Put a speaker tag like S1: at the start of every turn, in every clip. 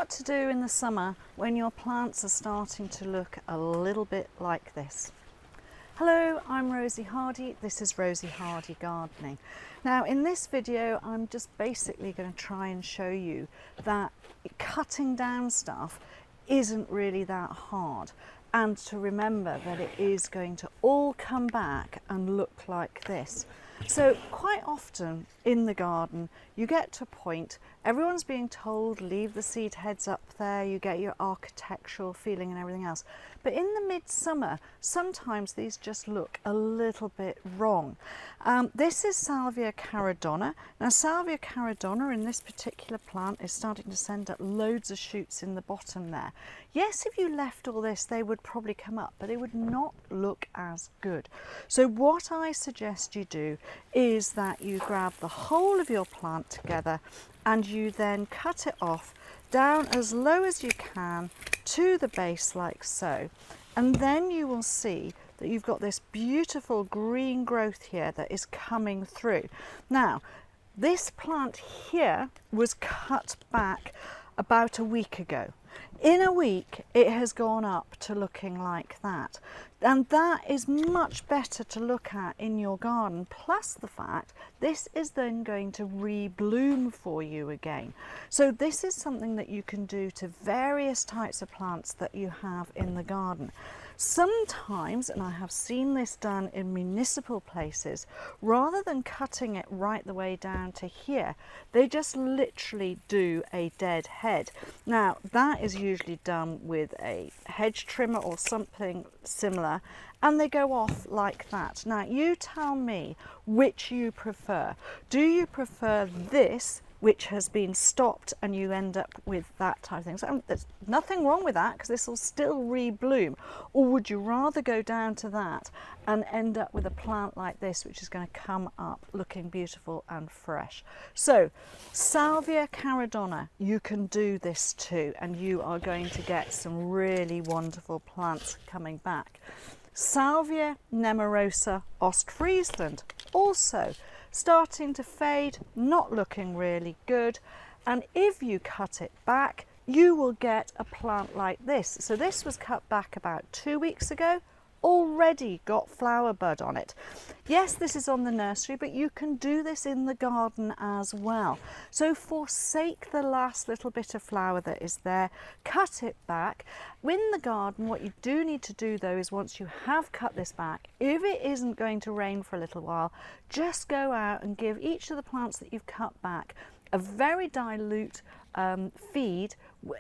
S1: what to do in the summer when your plants are starting to look a little bit like this. Hello, I'm Rosie Hardy. This is Rosie Hardy Gardening. Now in this video I'm just basically going to try and show you that cutting down stuff isn't really that hard, and to remember that it is going to all come back and look like this. So quite often in the garden you get to a point, everyone's being told leave the seed heads up there, you get your architectural feeling and everything else, but in the midsummer sometimes these just look a little bit wrong. This is Salvia Caradonna. Now Salvia Caradonna in this particular plant is starting to send up loads of shoots in the bottom there. Yes, if you left all this they would probably come up, but they would not look as good. So what I suggest you do is that you grab the whole of your plant together and you then cut it off down as low as you can to the base like so, and then you will see that you've got this beautiful green growth here that is coming through. Now this plant here was cut back about a week ago. In a week it has gone up to looking like that, and that is much better to look at in your garden, plus the fact this is then going to rebloom for you again. So this is something that you can do to various types of plants that you have in the garden. Sometimes, and I have seen this done in municipal places, rather than cutting it right the way down to here, they just literally do a dead head. Now that is usually done with a hedge trimmer or something similar, and they go off like that. Now you tell me which you prefer. Do you prefer this, which has been stopped and you end up with that type of thing? So there's nothing wrong with that because this will still rebloom. Or would you rather go down to that and end up with a plant like this, which is going to come up looking beautiful and fresh? So Salvia Caradonna, you can do this too, and you are going to get some really wonderful plants coming back. Salvia nemorosa Ostfriesland, also starting to fade, not looking really good, and if you cut it back you will get a plant like this. So this was cut back about 2 weeks ago, already got flower bud on it. Yes, this is on the nursery, but you can do this in the garden as well. So forsake the last little bit of flower that is there, cut it back. In the garden, what you do need to do though is once you have cut this back, if it isn't going to rain for a little while, just go out and give each of the plants that you've cut back a very dilute feed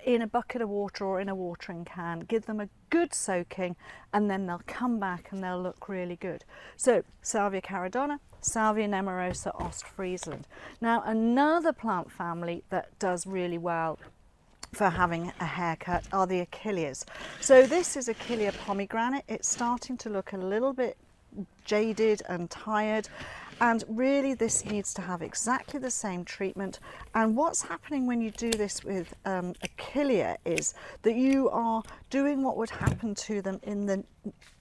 S1: in a bucket of water or in a watering can. Give them a good soaking and then they'll come back and they'll look really good. So Salvia Caradonna, Salvia nemorosa Ostfriesland. Now another plant family that does really well for having a haircut are the Achilleas. So this is Achillea pomegranate. It's starting to look a little bit jaded and tired, and really this needs to have exactly the same treatment. And what's happening when you do this with Achillea is that you are doing what would happen to them in the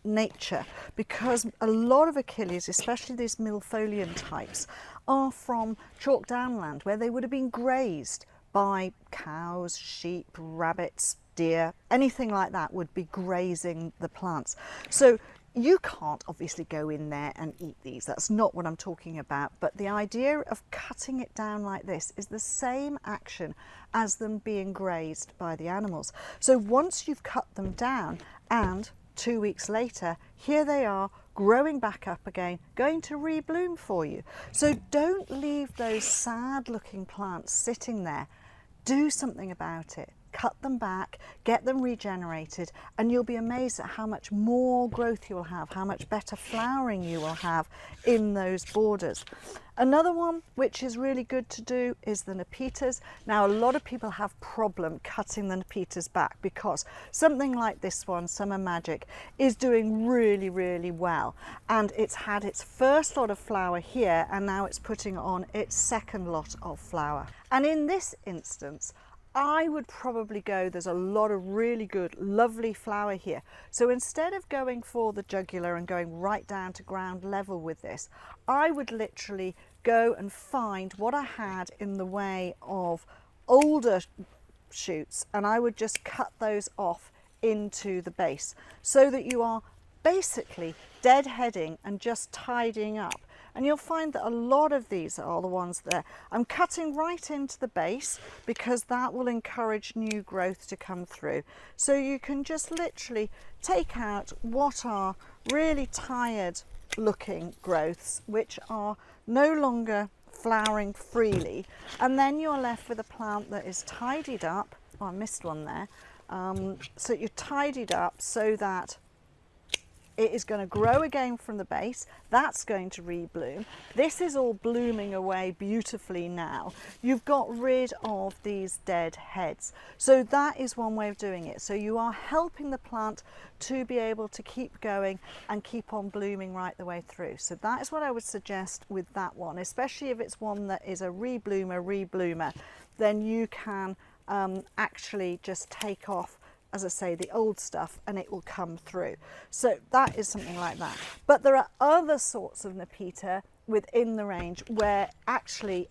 S1: nature, because a lot of Achilleas, especially these millefolium types, are from chalk downland where they would have been grazed by cows, sheep, rabbits, deer, anything like that would be grazing the plants. So you can't obviously go in there and eat these, that's not what I'm talking about, but the idea of cutting it down like this is the same action as them being grazed by the animals. So once you've cut them down and 2 weeks later, here they are growing back up again, going to rebloom for you. So don't leave those sad looking plants sitting there. Do something about it. Cut them back, get them regenerated, and you'll be amazed at how much more growth you will have, how much better flowering you will have in those borders. Another one which is really good to do is the Nepetas. Now a lot of people have problem cutting the Nepetas back because something like this one, Summer Magic, is doing really, really well, and it's had its first lot of flower here and now it's putting on its second lot of flower. And in this instance I would probably go, there's a lot of really good, lovely flower here. So instead of going for the jugular and going right down to ground level with this, I would literally go and find what I had in the way of older shoots, and I would just cut those off into the base so that you are basically deadheading and just tidying up. And you'll find that a lot of these are the ones there. I'm cutting right into the base because that will encourage new growth to come through. So you can just literally take out what are really tired looking growths, which are no longer flowering freely, and then you're left with a plant that is tidied up. Oh, I missed one there. So you're tidied up so that it is going to grow again from the base. That's going to rebloom. This is all blooming away beautifully now. You've got rid of these dead heads. So that is one way of doing it. So you are helping the plant to be able to keep going and keep on blooming right the way through. So that is what I would suggest with that one, especially if it's one that is a rebloomer, then you can actually just take off, as I say, the old stuff, and it will come through. So that is something like that. But there are other sorts of Nepeta within the range where actually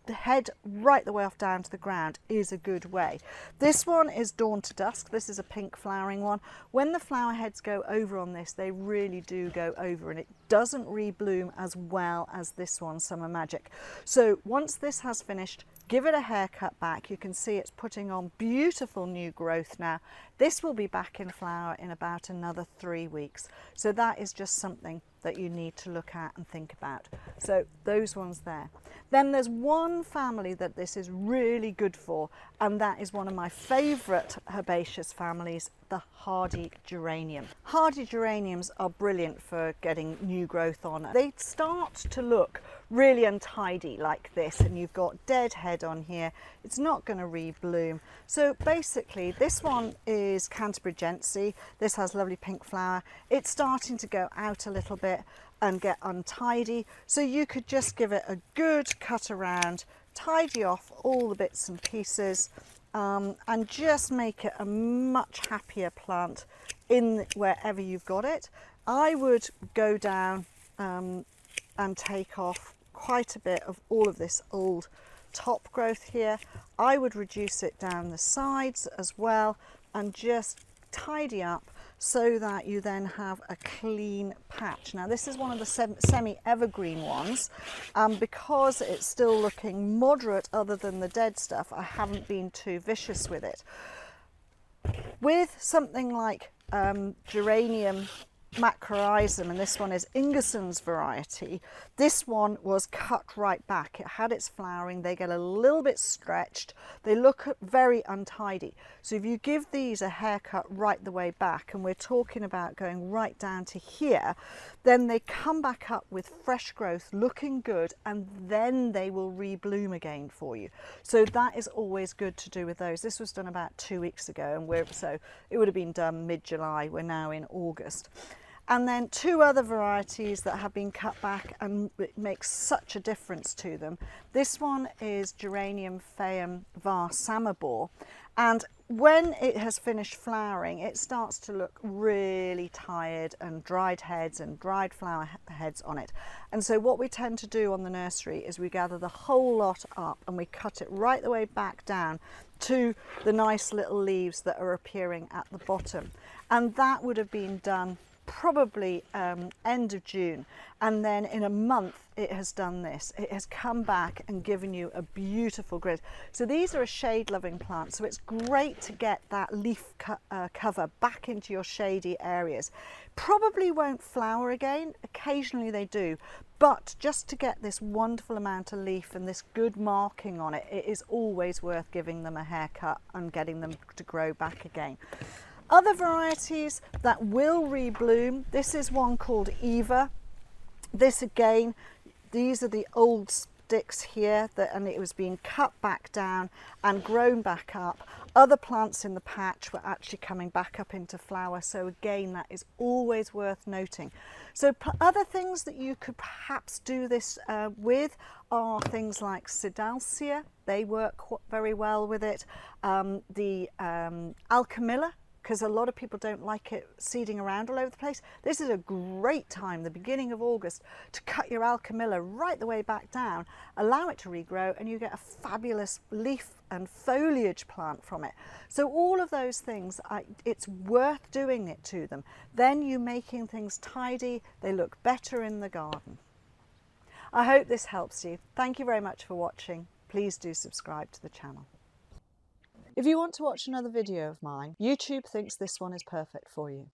S1: the head right the way off down to the ground is a good way. This one is Dawn to Dusk. This is a pink flowering one. When the flower heads go over on this, they really do go over, and it doesn't rebloom as well as this one, Summer Magic. So once this has finished, give it a haircut back. You can see it's putting on beautiful new growth now. This will be back in flower in about another 3 weeks. So that is just something that you need to look at and think about. So those ones there. Then there's one family that this is really good for, and that is one of my favourite herbaceous families, the hardy geranium. Hardy geraniums are brilliant for getting new growth on. They start to look really untidy like this, and you've got dead head on here. It's not going to rebloom. So basically this one is cantabrigiense. This has lovely pink flower. It's starting to go out a little bit and get untidy, so you could just give it a good cut around, tidy off all the bits and pieces, and just make it a much happier plant in wherever you've got it. I would go down and take off quite a bit of all of this old top growth here. I would reduce it down the sides as well and just tidy up so that you then have a clean patch. Now this is one of the semi-evergreen ones, because it's still looking moderate other than the dead stuff. I haven't been too vicious with it. With something like Geranium macrorrhizum, and this one is Ingwersens variety, this one was cut right back. It had its flowering, they get a little bit stretched, they look very untidy. So if you give these a haircut right the way back, and we're talking about going right down to here, then they come back up with fresh growth looking good, and then they will rebloom again for you. So that is always good to do with those. This was done about 2 weeks ago, and so it would have been done mid-July. We're now in August. And then two other varieties that have been cut back, and it makes such a difference to them. This one is Geranium Phaeum var Samobor, and when it has finished flowering, it starts to look really tired and dried heads and dried flower heads on it. And so what we tend to do on the nursery is we gather the whole lot up and we cut it right the way back down to the nice little leaves that are appearing at the bottom. And that would have been done probably end of June, and then in a month it has done this. It has come back and given you a beautiful grid. So these are a shade loving plant, so it's great to get that leaf cover back into your shady areas. Probably won't flower again, occasionally they do, but just to get this wonderful amount of leaf and this good marking on it, it is always worth giving them a haircut and getting them to grow back again. Other varieties that will rebloom, this is one called Eva. This again, these are the old sticks here, and it was being cut back down and grown back up. Other plants in the patch were actually coming back up into flower, so again that is always worth noting. So other things that you could perhaps do this with are things like Salvia. They work very well with it. The Achillea because a lot of people don't like it seeding around all over the place. This is a great time, the beginning of August, to cut your Alchemilla right the way back down, allow it to regrow, and you get a fabulous leaf and foliage plant from it. So all of those things, it's worth doing it to them. Then you're making things tidy, they look better in the garden. I hope this helps you. Thank you very much for watching. Please do subscribe to the channel. If you want to watch another video of mine, YouTube thinks this one is perfect for you.